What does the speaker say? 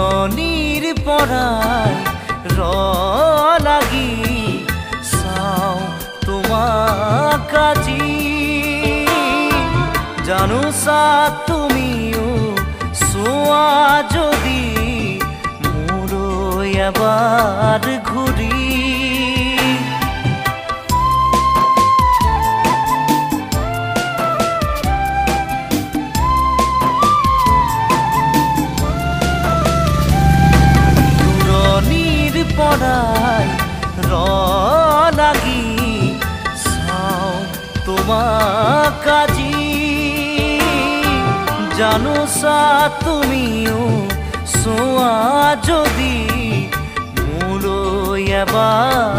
দূৰণিৰ পৰাই লাগি চাওঁ তোমাক আজি জানোছা তুমিও চোৱা যদি মোলৈ এবাৰ ঘূৰি পৰাই লাগি চাওঁ তোমাক আজি জানোছা তুমিও চোৱা যদি মোলৈ এবাৰ